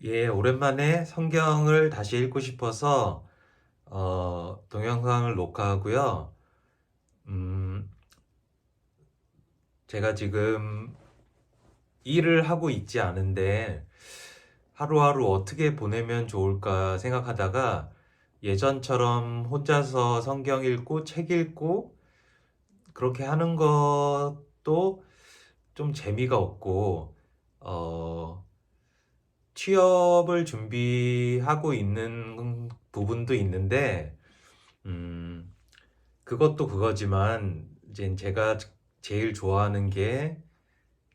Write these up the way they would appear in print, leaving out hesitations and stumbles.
예, 오랜만에 성경을 다시 읽고 싶어서 동영상을 녹화하고요. 음, 제가 지금 일을 하고 있지 않은데 하루하루 어떻게 보내면 좋을까 생각하다가 예전처럼 혼자서 성경 읽고 책 읽고 그렇게 하는 것도 좀 재미가 없고 어, 취업을 준비하고 있는 부분도 있는데 음, 그것도 그거지만 이제 제가 제일 좋아하는 게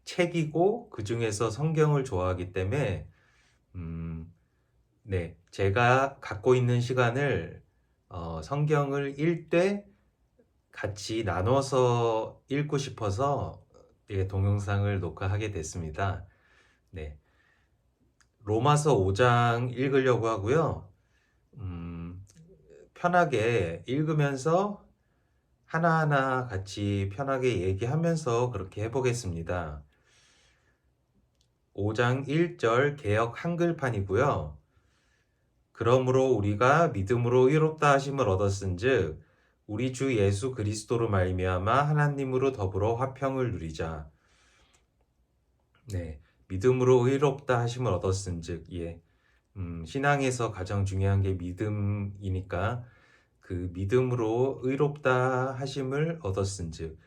책이고 그중에서 성경을 좋아하기 때문에 음, 네, 제가 갖고 있는 시간을 성경을 읽되 같이 나눠서 읽고 싶어서 예, 동영상을 녹화하게 됐습니다. 네, 로마서 5장 읽으려고 하고요. 음, 편하게 읽으면서 하나하나 같이 편하게 얘기하면서 그렇게 해보겠습니다. 5장 1절 개역 한글판이고요. 그러므로 우리가 믿음으로 의롭다 하심을 얻었은즉 우리 주 예수 그리스도로 말미암아 하나님으로 더불어 화평을 누리자. 네, 믿음으로 의롭다 하심을 얻었은즉 예, 신앙에서 가장 중요한 게 믿음이니까 그 믿음으로 의롭다 하심을 얻었은즉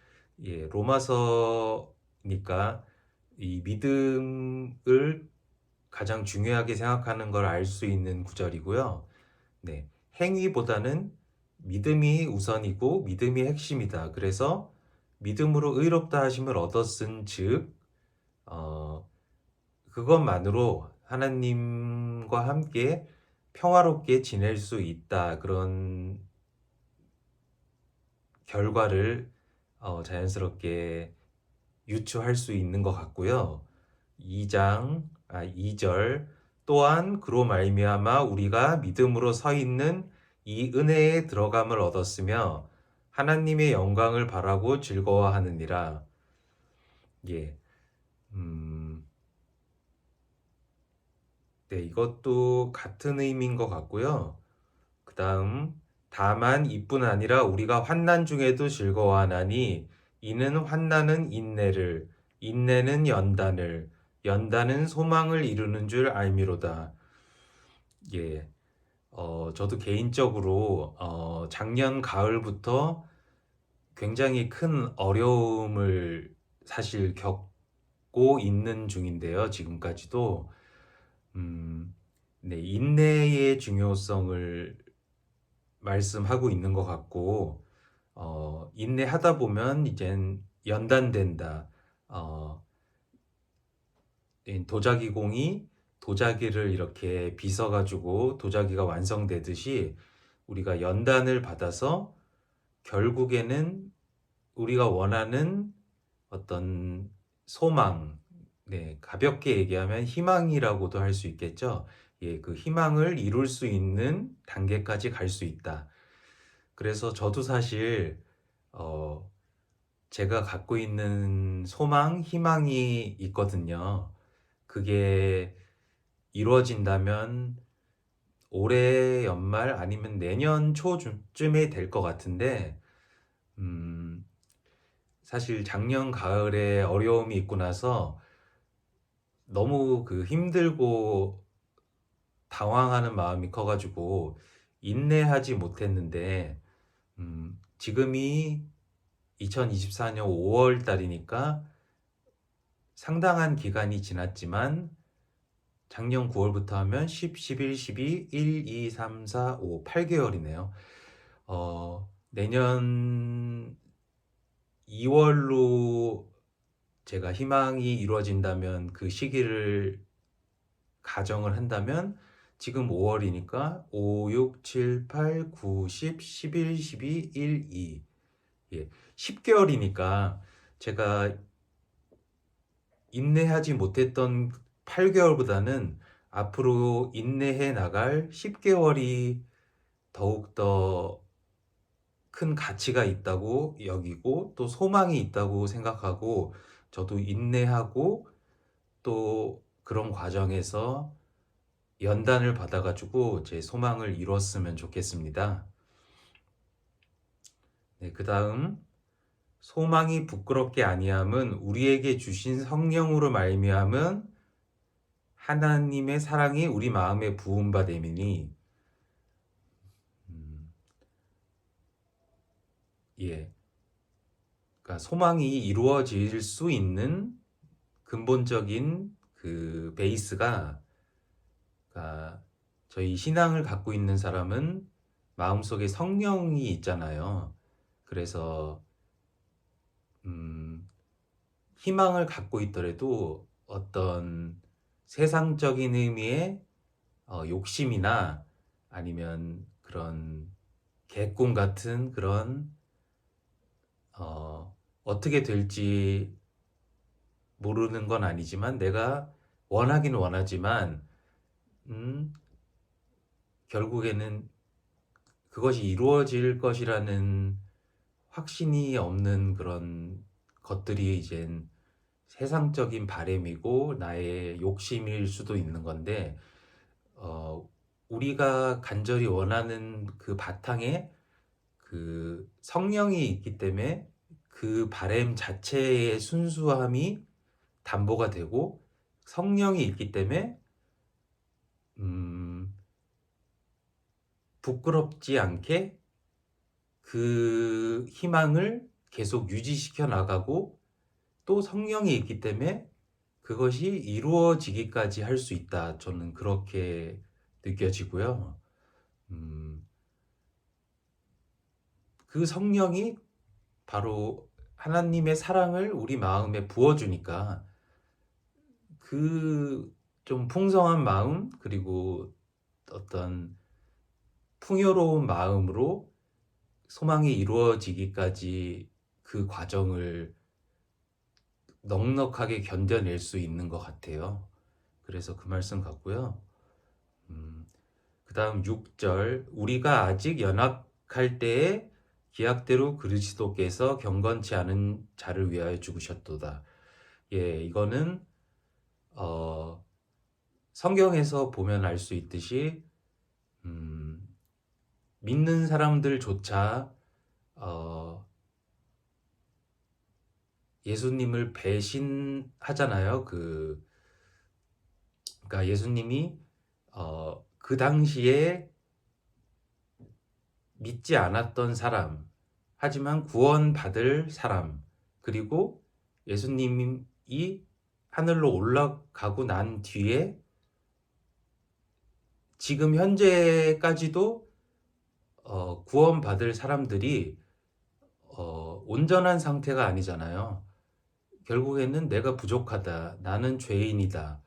예, 로마서니까 이 믿음을 가장 중요하게 생각하는 걸 알 수 있는 구절이고요. 네, 행위보다는 믿음이 우선이고 믿음이 핵심이다. 그래서 믿음으로 의롭다 하심을 얻었은즉 그것만으로 하나님과 함께 평화롭게 지낼 수 있다. 그런 결과를 자연스럽게 유추할 수 있는 것 같고요. 2절 또한 그로 말미암아 우리가 믿음으로 서 있는 이 은혜에 들어감을 얻었으며 하나님의 영광을 바라고 즐거워하느니라. 예, 음, 네, 이것도 같은 의미인 것 같고요. 그 다음, 다만 이뿐 아니라 우리가 환난 중에도 즐거워하나니 이는 환난은 인내를, 인내는 연단을, 연단은 소망을 이루는 줄 알미로다. 예, 저도 개인적으로 작년 가을부터 굉장히 큰 어려움을 사실 겪고 있는 중인데요. 지금까지도 네, 인내의 중요성을 말씀하고 있는 것 같고, 인내하다 보면 이젠 연단된다. 어, 도자기 공이 도자기를 이렇게 빗어가지고 도자기가 완성되듯이 우리가 연단을 받아서 결국에는 우리가 원하는 어떤 소망, 네, 가볍게 얘기하면 희망이라고도 할 수 있겠죠. 예, 그 희망을 이룰 수 있는 단계까지 갈 수 있다. 그래서 저도 사실 어, 제가 갖고 있는 소망, 희망이 있거든요. 그게 이루어진다면 올해 연말 아니면 내년 초쯤에 될 것 같은데, 음, 사실 작년 가을에 어려움이 있고 나서 너무 그 힘들고 당황하는 마음이 커가지고 인내하지 못했는데, 지금이 2024년 5월 달이니까 상당한 기간이 지났지만 작년 9월부터 하면 10, 11, 12, 1, 2, 3, 4, 5, 8개월이네요. 내년 2월로 제가 희망이 이루어진다면 그 시기를 가정을 한다면 지금 5월이니까 5, 6, 7, 8, 9, 10, 11, 12, 1, 2 예, 10개월이니까 제가 인내하지 못했던 8개월보다는 앞으로 인내해 나갈 10개월이 더욱더 큰 가치가 있다고 여기고 또 소망이 있다고 생각하고 저도 인내하고 또 그런 과정에서 연단을 받아가지고 제 소망을 이뤘으면 좋겠습니다. 네, 그 다음 소망이 부끄럽게 아니함은 우리에게 주신 성령으로 말미암은 하나님의 사랑이 우리 마음에 부음바 됨이니. 예, 그러니까 소망이 이루어질 수 있는 근본적인 그 베이스가, 그러니까 저희 신앙을 갖고 있는 사람은 마음속에 성령이 있잖아요. 그래서 희망을 갖고 있더라도 어떤 세상적인 의미의 욕심이나 아니면 그런 개꿈 같은 그런 어떻게 될지 모르는 건 아니지만 내가 원하긴 원하지만 결국에는 그것이 이루어질 것이라는 확신이 없는 그런 것들이 이젠 세상적인 바램이고 나의 욕심일 수도 있는 건데, 우리가 간절히 원하는 그 바탕에 그 성령이 있기 때문에 그 바램 자체의 순수함이 담보가 되고, 성령이 있기 때문에 부끄럽지 않게 그 희망을 계속 유지시켜 나가고, 또 성령이 있기 때문에 그것이 이루어지기까지 할 수 있다. 저는 그렇게 느껴지고요. 그 성령이 바로 하나님의 사랑을 우리 마음에 부어주니까 그 좀 풍성한 마음, 그리고 어떤 풍요로운 마음으로 소망이 이루어지기까지 그 과정을 넉넉하게 견뎌낼 수 있는 것 같아요. 그래서 그 말씀 같고요. 그 다음 6절, 우리가 아직 연약할 때에 기약대로 그리스도께서 경건치 않은 자를 위하여 죽으셨도다. 예, 이거는 성경에서 보면 알 수 있듯이 믿는 사람들조차 예수님을 배신하잖아요. 그러니까 예수님이 그 당시에 믿지 않았던 사람, 하지만 구원받을 사람, 그리고 예수님이 하늘로 올라가고 난 뒤에 지금 현재까지도 구원받을 사람들이 온전한 상태가 아니잖아요. 결국에는 내가 부족하다, 나는 죄인이다,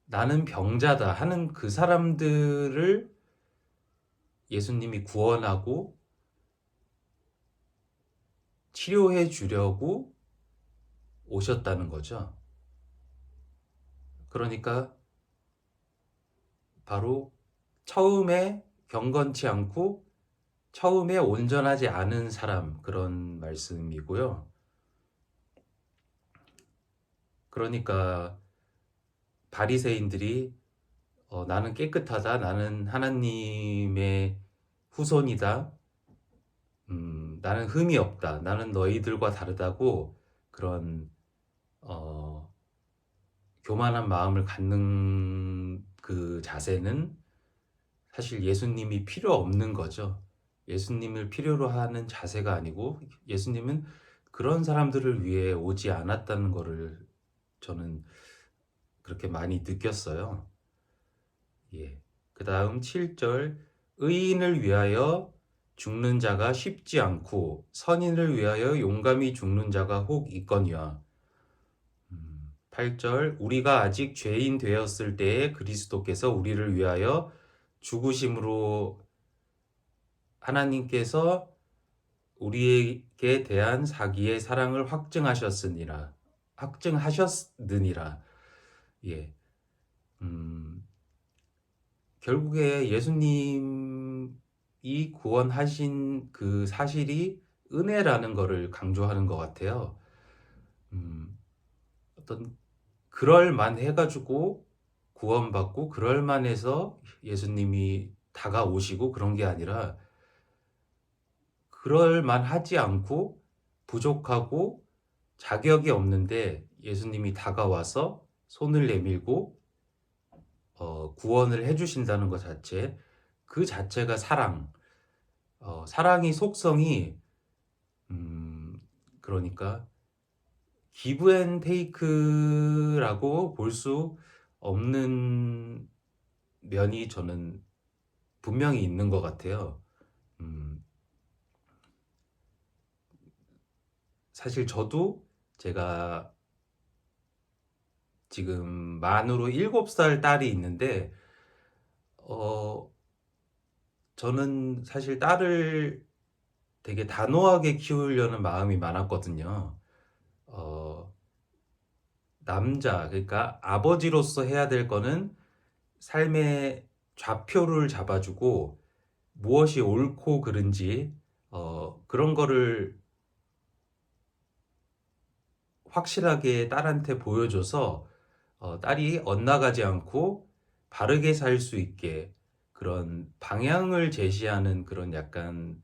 나는 병자다 하는 그 사람들을 예수님이 구원하고 치료해 주려고 오셨다는 거죠. 그러니까 바로 처음에 경건치 않고 처음에 온전하지 않은 사람, 그런 말씀이고요. 그러니까 바리새인들이 나는 깨끗하다, 나는 하나님의 후손이다, 나는 흠이 없다, 나는 너희들과 다르다고 그런 교만한 마음을 갖는 그 자세는 사실 예수님이 필요 없는 거죠. 예수님을 필요로 하는 자세가 아니고 예수님은 그런 사람들을 위해 오지 않았다는 거를 저는 그렇게 많이 느꼈어요. 예. 그 다음 7절, 의인을 위하여 죽는 자가 쉽지 않고 선인을 위하여 용감히 죽는 자가 혹 있거니와. 8절, 우리가 아직 죄인 되었을 때에 그리스도께서 우리를 위하여 죽으심으로 하나님께서 우리에게 대한 자기의 사랑을 확증하셨느니라. 예. 결국에 예수님이 구원하신 그 사실이 은혜라는 것을 강조하는 것 같아요. 어떤 그럴 만해가지고 구원받고 그럴 만해서 예수님이 다가오시고 그런 게 아니라 그럴 만하지 않고 부족하고 자격이 없는데 예수님이 다가와서 손을 내밀고 구원을 해주신다는 것 자체, 그 자체가 사랑. 사랑이 속성이 그러니까 기브 앤 테이크라고 볼 수 없는 면이 저는 분명히 있는 것 같아요. 사실 저도 제가 지금 만으로 7살 딸이 있는데 저는 사실 딸을 되게 단호하게 키우려는 마음이 많았거든요. 남자, 그러니까 아버지로서 해야 될 거는 삶의 좌표를 잡아주고 무엇이 옳고 그른지 그런 거를 확실하게 딸한테 보여줘서 딸이 엇나가지 않고 바르게 살 수 있게 그런 방향을 제시하는 그런 약간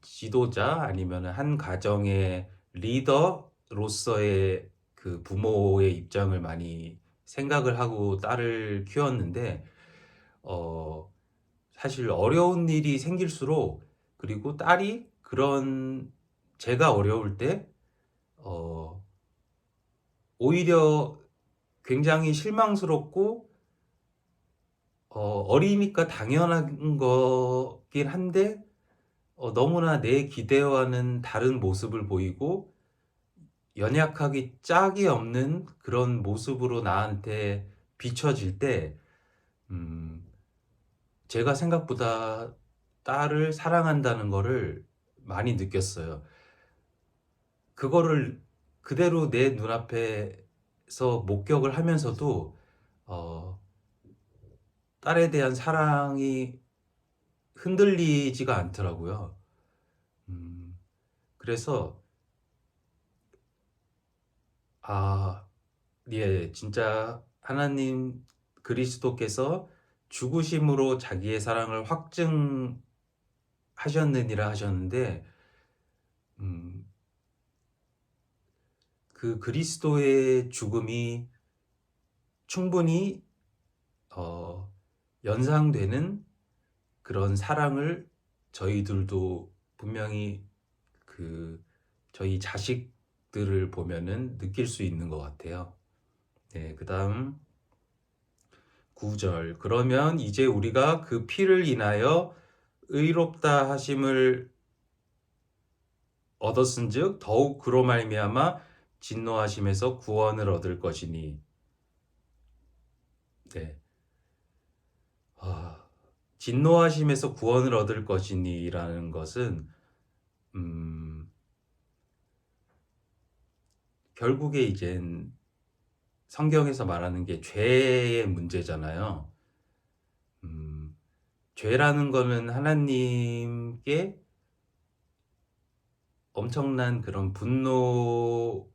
지도자 아니면 한 가정의 리더로서의 그 부모의 입장을 많이 생각을 하고 딸을 키웠는데 어, 사실 어려운 일이 생길수록 그리고 딸이 그런 제가 어려울 때 어, 오히려 굉장히 실망스럽고 어리니까 당연한 거긴 한데 너무나 내 기대와는 다른 모습을 보이고 연약하기 짝이 없는 그런 모습으로 나한테 비춰질 때 음, 제가 생각보다 딸을 사랑한다는 거를 많이 느꼈어요. 그거를 그대로 내 눈앞에서 목격을 하면서도 어, 딸에 대한 사랑이 흔들리지가 않더라고요. 그래서 아, 예, 진짜 하나님 그리스도께서 죽으심으로 자기의 사랑을 확증하셨느니라 하셨는데, 음, 그 그리스도의 죽음이 충분히 어, 연상되는 그런 사랑을 저희들도 분명히 그 저희 자식들을 보면은 느낄 수 있는 것 같아요. 네, 그다음 9절. 그러면 이제 우리가 그 피를 인하여 의롭다 하심을 얻었은즉 더욱 그로 말미암아 진노하심에서 구원을 얻을 것이니. 네. 진노하심에서 구원을 얻을 것이니라는 것은 결국에 이젠 성경에서 말하는 게 죄의 문제잖아요. 죄라는 거는 하나님께 엄청난 그런 분노를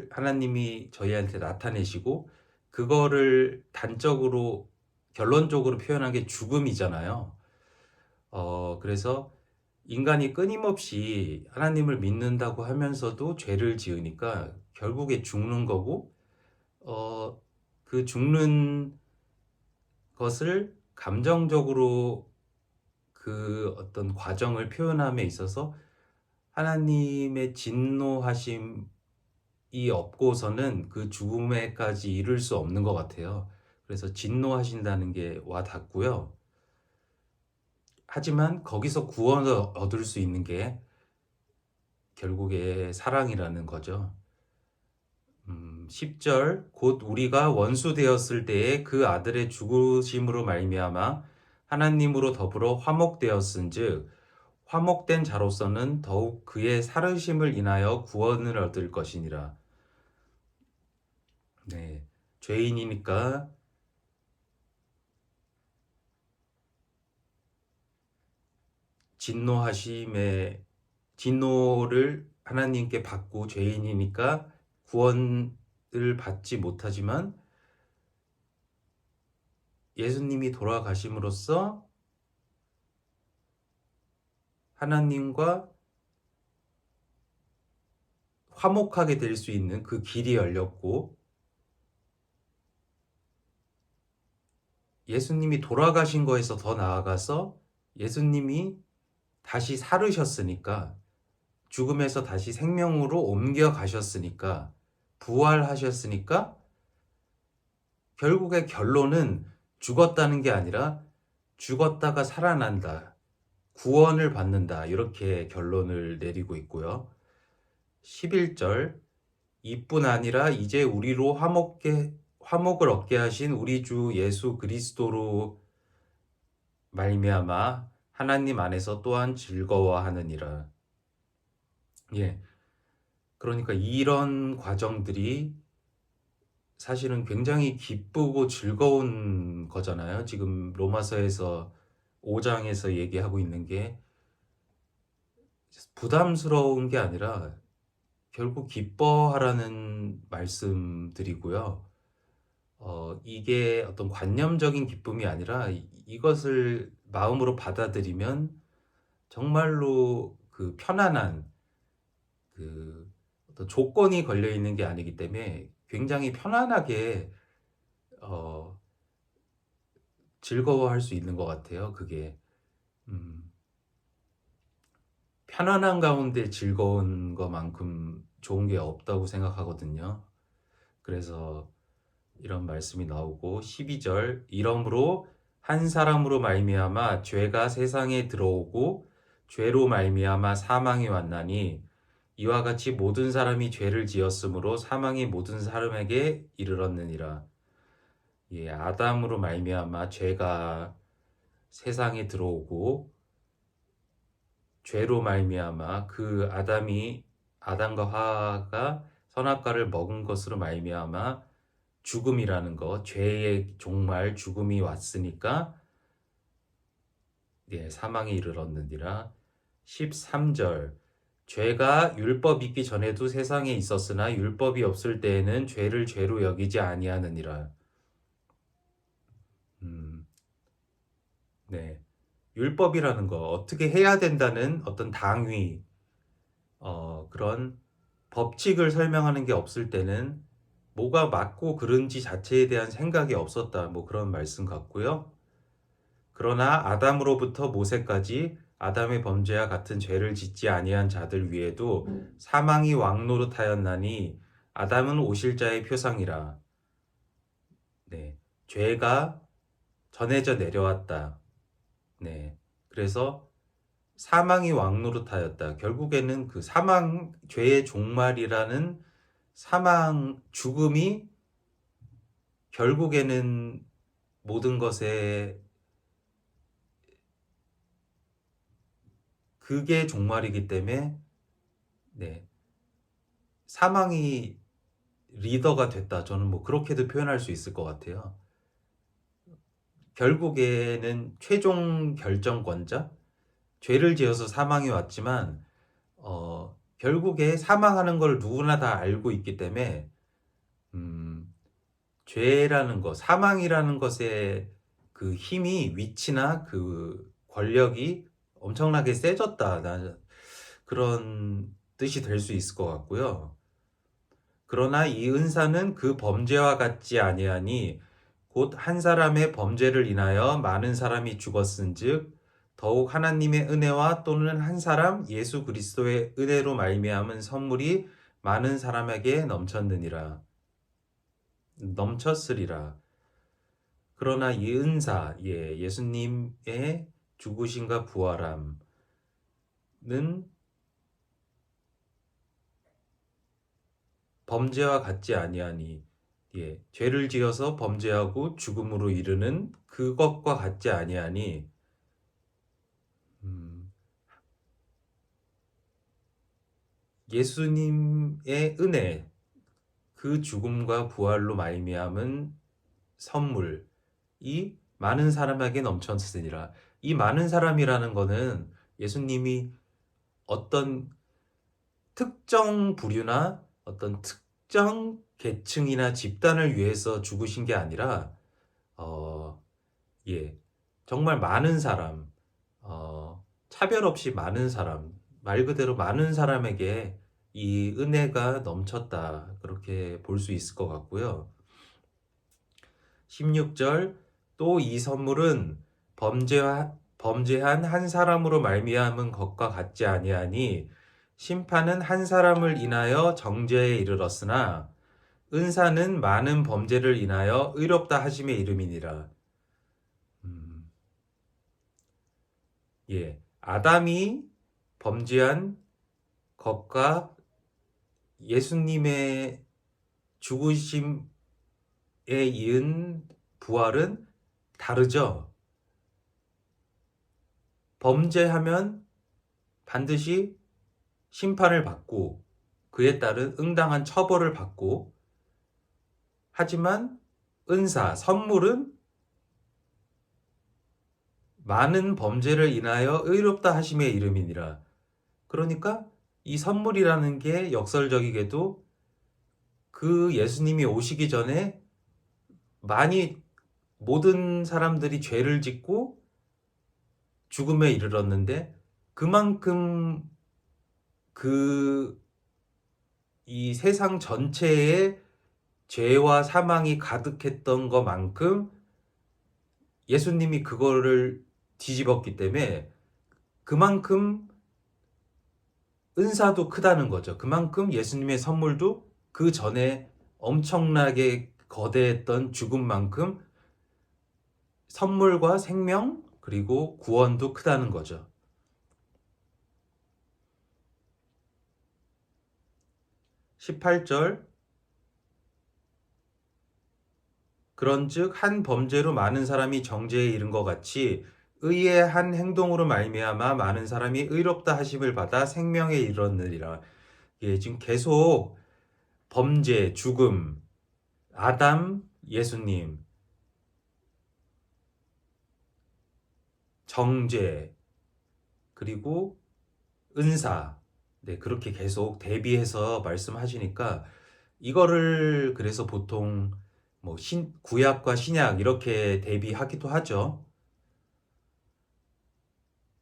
하나님이 저희한테 나타내시고 그거를 단적으로 결론적으로 표현한 게 죽음이잖아요. 그래서 인간이 끊임없이 하나님을 믿는다고 하면서도 죄를 지으니까 결국에 죽는 거고 그 죽는 것을 감정적으로 그 어떤 과정을 표현함에 있어서 하나님의 진노하심이 없고서는 그 죽음에까지 이를 수 없는 것 같아요. 그래서 진노하신다는 게 와 닿고요. 하지만 거기서 구원을 얻을 수 있는 게 결국에 사랑이라는 거죠. 10절 곧 우리가 원수 되었을 때에 그 아들의 죽으심으로 말미암아 하나님으로 더불어 화목되었은즉 화목된 자로서는 더욱 그의 살으심을 인하여 구원을 얻을 것이니라. 네, 죄인이니까 진노를 하나님께 받고 죄인이니까 구원을 받지 못하지만 예수님이 돌아가심으로써 하나님과 화목하게 될 수 있는 그 길이 열렸고, 예수님이 돌아가신 거에서 더 나아가서 예수님이 다시 살으셨으니까, 죽음에서 다시 생명으로 옮겨가셨으니까, 부활하셨으니까, 결국의 결론은 죽었다는 게 아니라 죽었다가 살아난다, 구원을 받는다, 이렇게 결론을 내리고 있고요. 11절, 이뿐 아니라 이제 우리로 화목을 얻게 하신 우리 주 예수 그리스도로 말미암아 하나님 안에서 또한 즐거워하느니라. 예. 그러니까 이런 과정들이 사실은 굉장히 기쁘고 즐거운 거잖아요. 지금 로마서에서 5장에서 얘기하고 있는 게 부담스러운 게 아니라 결국 기뻐하라는 말씀들이고요. 이게 어떤 관념적인 기쁨이 아니라 이것을 마음으로 받아들이면 정말로 그 편안한, 그 어떤 조건이 걸려 있는 게 아니기 때문에 굉장히 편안하게 어, 즐거워할 수 있는 것 같아요. 그게 음, 편안한 가운데 즐거운 것만큼 좋은 게 없다고 생각하거든요. 그래서 이런 말씀이 나오고, 12절, 이러므로 한 사람으로 말미암아 죄가 세상에 들어오고 죄로 말미암아 사망이 왔나니 이와 같이 모든 사람이 죄를 지었으므로 사망이 모든 사람에게 이르렀느니라. 예, 아담으로 말미암아 죄가 세상에 들어오고 죄로 말미암아 그 아담과 하와가 선악과를 먹은 것으로 말미암아 죽음이라는 거, 죄의 종말 죽음이 왔으니까 예, 사망에 이르렀느니라. 13절, 죄가 율법 있기 전에도 세상에 있었으나 율법이 없을 때에는 죄를 죄로 여기지 아니하느니라. 네. 율법이라는 거, 어떻게 해야 된다는 어떤 당위, 그런 법칙을 설명하는 게 없을 때는 뭐가 맞고 그른지 자체에 대한 생각이 없었다, 뭐 그런 말씀 같고요. 그러나 아담으로부터 모세까지 아담의 범죄와 같은 죄를 짓지 아니한 자들 위에도 사망이 왕노릇하였나니 아담은 오실자의 표상이라. 네. 죄가 전해져 내려왔다. 네. 그래서 사망이 왕노릇하였다. 결국에는 그 죄의 종말이라는 죽음이 결국에는 모든 것에 그게 종말이기 때문에, 네, 사망이 리더가 됐다. 저는 뭐 그렇게도 표현할 수 있을 것 같아요. 결국에는 최종 결정권자, 죄를 지어서 사망이 왔지만 결국에 사망하는 걸 누구나 다 알고 있기 때문에 죄라는 것, 사망이라는 것의 그 힘이, 위치나 그 권력이 엄청나게 세졌다. 그런 뜻이 될 수 있을 것 같고요. 그러나 이 은사는 그 범죄와 같지 아니하니 곧 한 사람의 범죄를 인하여 많은 사람이 죽었은즉 더욱 하나님의 은혜와 또는 한 사람 예수 그리스도의 은혜로 말미암은 선물이 많은 사람에게 넘쳤으리라. 그러나 이 은사, 예수님의 죽으심과 부활함은 범죄와 같지 아니하니, 죄를 지어서 범죄하고 죽음으로 이르는 그것과 같지 아니하니, 예수님의 은혜, 그 죽음과 부활로 말미암은 선물이 많은 사람에게 넘쳤으니라. 이 많은 사람이라는 거는 예수님이 어떤 특정 부류나 어떤 특정 계층이나 집단을 위해서 죽으신 게 아니라 예, 정말 많은 사람, 차별 없이 많은 사람, 말 그대로 많은 사람에게 이 은혜가 넘쳤다. 그렇게 볼 수 있을 것 같고요. 16절, 또 이 선물은 범죄한 한 사람으로 말미암은 것과 같지 아니하니 심판은 한 사람을 인하여 정죄에 이르렀으나 은사는 많은 범죄를 인하여 의롭다 하심의 이름이니라. 예, 아담이 범죄한 것과 예수님의 죽으심에 이은 부활은 다르죠. 범죄하면 반드시 심판을 받고 그에 따른 응당한 처벌을 받고, 하지만 은사, 선물은 많은 범죄를 인하여 의롭다 하심의 이름이니라. 그러니까 이 선물이라는 게 역설적이게도 그 예수님이 오시기 전에 모든 사람들이 죄를 짓고 죽음에 이르렀는데, 그만큼 이 세상 전체에 죄와 사망이 가득했던 것만큼 예수님이 그거를 뒤집었기 때문에 그만큼 은사도 크다는 거죠. 그만큼 예수님의 선물도 그 전에 엄청나게 거대했던 죽음만큼 선물과 생명 그리고 구원도 크다는 거죠. 18절, 그런즉 한 범죄로 많은 사람이 정죄에 이른 것 같이 의의 한 행동으로 말미암아 많은 사람이 의롭다 하심을 받아 생명에 이르렀느니라. 예, 지금 계속 범죄, 죽음, 아담, 예수님, 정죄, 그리고 은사, 네, 그렇게 계속 대비해서 말씀하시니까 이거를 그래서 보통 뭐 구약과 신약 이렇게 대비하기도 하죠.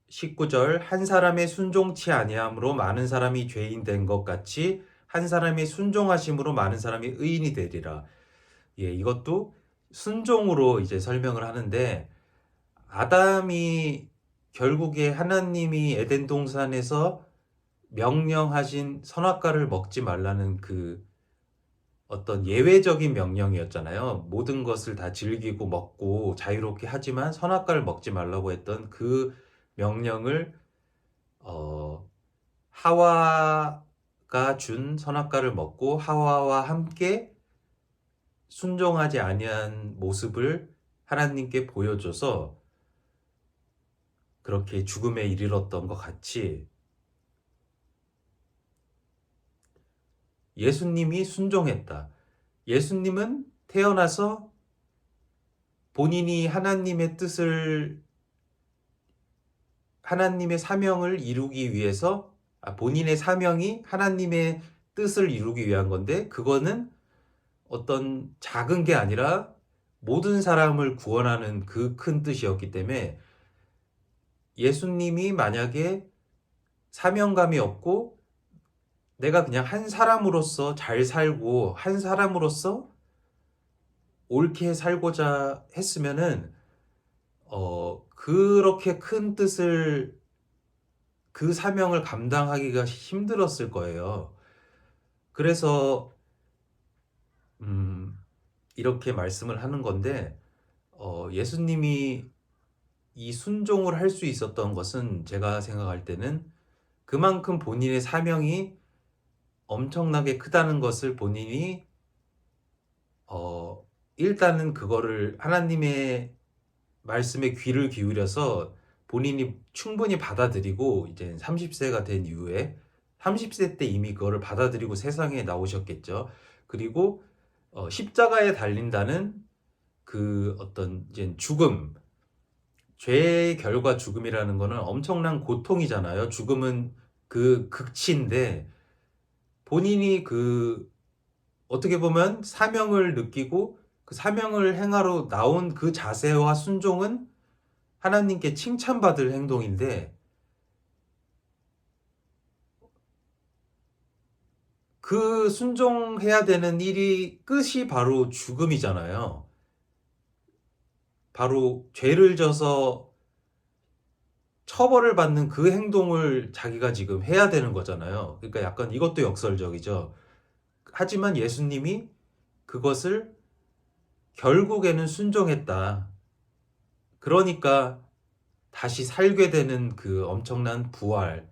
19절, 한 사람의 순종치 아니함으로 많은 사람이 죄인 된 것 같이 한 사람의 순종하심으로 많은 사람이 의인이 되리라. 예, 이것도 순종으로 이제 설명을 하는데, 아담이 결국에 하나님이 에덴 동산에서 명령하신 선악과를 먹지 말라는 그 어떤 예외적인 명령이었잖아요. 모든 것을 다 즐기고 먹고 자유롭게 하지만 선악과를 먹지 말라고 했던 그 명령을 하와가 준 선악과를 먹고 하와와 함께 순종하지 아니한 모습을 하나님께 보여줘서 그렇게 죽음에 이르렀던 것 같이 예수님이 순종했다. 예수님은 태어나서 본인이 하나님의 사명을 이루기 위해서, 본인의 사명이 하나님의 뜻을 이루기 위한 건데, 그거는 어떤 작은 게 아니라 모든 사람을 구원하는 그 큰 뜻이었기 때문에 예수님이 만약에 사명감이 없고 내가 그냥 한 사람으로서 잘 살고 한 사람으로서 옳게 살고자 했으면은 그렇게 큰 뜻을, 그 사명을 감당하기가 힘들었을 거예요. 그래서 이렇게 말씀을 하는 건데, 예수님이 이 순종을 할 수 있었던 것은 제가 생각할 때는 그만큼 본인의 사명이 엄청나게 크다는 것을 본인이 일단은 그거를 하나님의 말씀에 귀를 기울여서 본인이 충분히 받아들이고, 이제 30세가 된 이후에 30세 때 이미 그거를 받아들이고 세상에 나오셨겠죠. 그리고 십자가에 달린다는 그 어떤 이제 죽음, 죄의 결과 죽음이라는 거는 엄청난 고통이잖아요. 죽음은 그 극치인데 본인이 어떻게 보면 사명을 느끼고 그 사명을 행하러 나온 그 자세와 순종은 하나님께 칭찬받을 행동인데 그 순종해야 되는 일이 끝이 바로 죽음이잖아요. 바로 죄를 져서 처벌을 받는 그 행동을 자기가 지금 해야 되는 거잖아요. 그러니까 약간 이것도 역설적이죠. 하지만 예수님이 그것을 결국에는 순종했다. 그러니까 다시 살게 되는 그 엄청난 부활,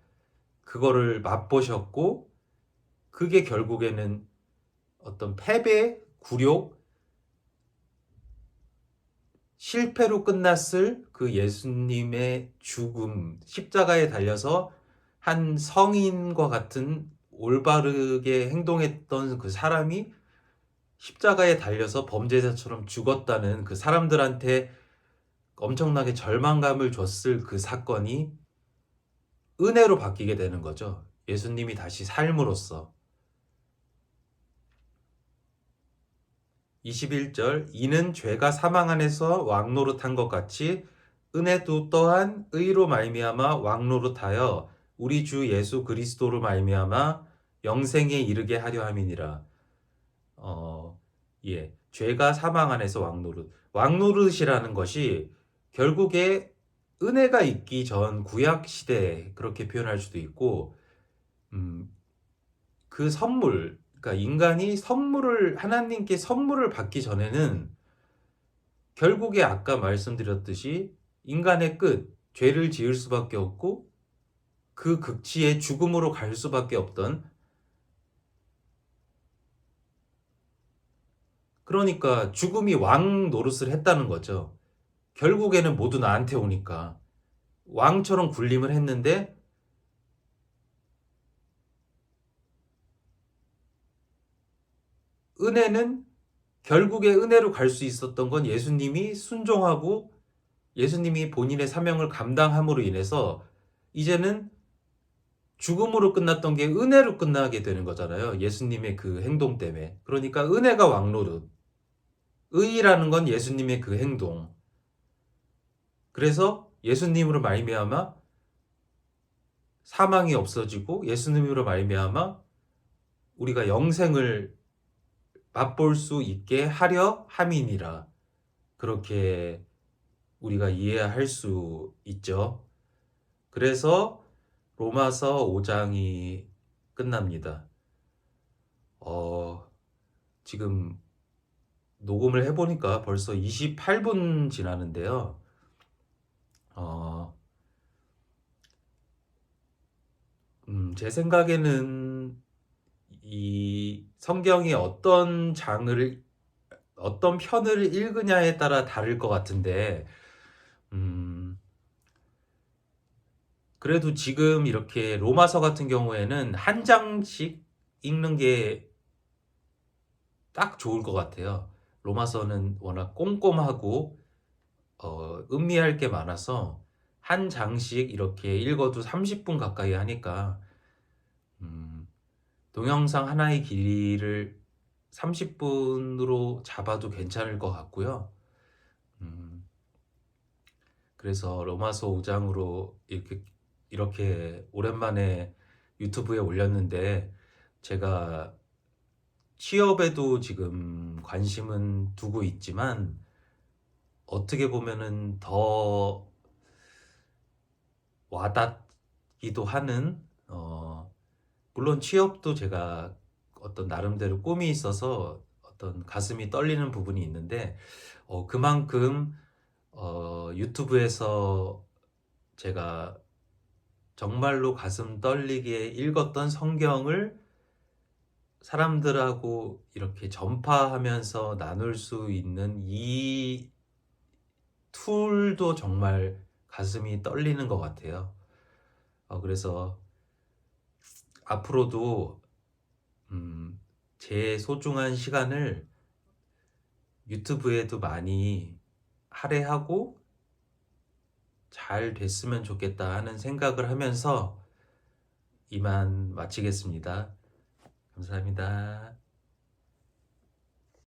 그거를 맛보셨고, 그게 결국에는 어떤 패배, 굴욕, 실패로 끝났을 그 예수님의 죽음, 십자가에 달려서 한 성인과 같은 올바르게 행동했던 그 사람이 십자가에 달려서 범죄자처럼 죽었다는 그 사람들한테 엄청나게 절망감을 줬을 그 사건이 은혜로 바뀌게 되는 거죠. 예수님이 다시 삶으로써. 21절 이는 죄가 사망 안에서 왕노릇한 것 같이 은혜도 또한 의로 말미암아 왕노릇하여 우리 주 예수 그리스도로 말미암아 영생에 이르게 하려 함이니라. 죄가 사망 안에서 왕노릇. 왕노릇이라는 것이 결국에 은혜가 있기 전 구약 시대 그렇게 표현할 수도 있고, 그 선물, 그러니까 인간이 하나님께 선물을 받기 전에는 결국에 아까 말씀드렸듯이 인간의 끝, 죄를 지을 수밖에 없고 그 극치의 죽음으로 갈 수밖에 없던, 그러니까 죽음이 왕 노릇을 했다는 거죠. 결국에는 모두 나한테 오니까 왕처럼 군림을 했는데 은혜는 결국에 은혜로 갈 수 있었던 건 예수님이 순종하고 예수님이 본인의 사명을 감당함으로 인해서 이제는 죽음으로 끝났던 게 은혜로 끝나게 되는 거잖아요. 예수님의 그 행동 때문에. 그러니까 은혜가 왕노릇. 의라는 건 예수님의 그 행동. 그래서 예수님으로 말미암아 사망이 없어지고 예수님으로 말미암아 우리가 영생을 맛볼 수 있게 하려 함이니라. 그렇게 우리가 이해할 수 있죠. 그래서 로마서 5장이 끝납니다. 지금 녹음을 해보니까 벌써 28분 지나는데요. 제 생각에는 이 성경이 어떤 편을 읽으냐에 따라 다를 것 같은데, 그래도 지금 이렇게 로마서 같은 경우에는 한 장씩 읽는 게 딱 좋을 것 같아요. 로마서는 워낙 꼼꼼하고 음미할 게 많아서 한 장씩 이렇게 읽어도 30분 가까이 하니까 동영상 하나의 길이를 30분으로 잡아도 괜찮을 것 같고요. 그래서 로마서 5장으로 이렇게 오랜만에 유튜브에 올렸는데, 제가 취업에도 지금 관심은 두고 있지만 어떻게 보면은 더 와닿기도 하는, 물론 취업도 제가 어떤 나름대로 꿈이 있어서 어떤 가슴이 떨리는 부분이 있는데, 그만큼 유튜브에서 제가 정말로 가슴 떨리게 읽었던 성경을 사람들하고 이렇게 전파하면서 나눌 수 있는 이 툴도 정말 가슴이 떨리는 것 같아요. 그래서 앞으로도 제 소중한 시간을 유튜브에도 많이 할애하고 잘 됐으면 좋겠다 하는 생각을 하면서 이만 마치겠습니다. 감사합니다.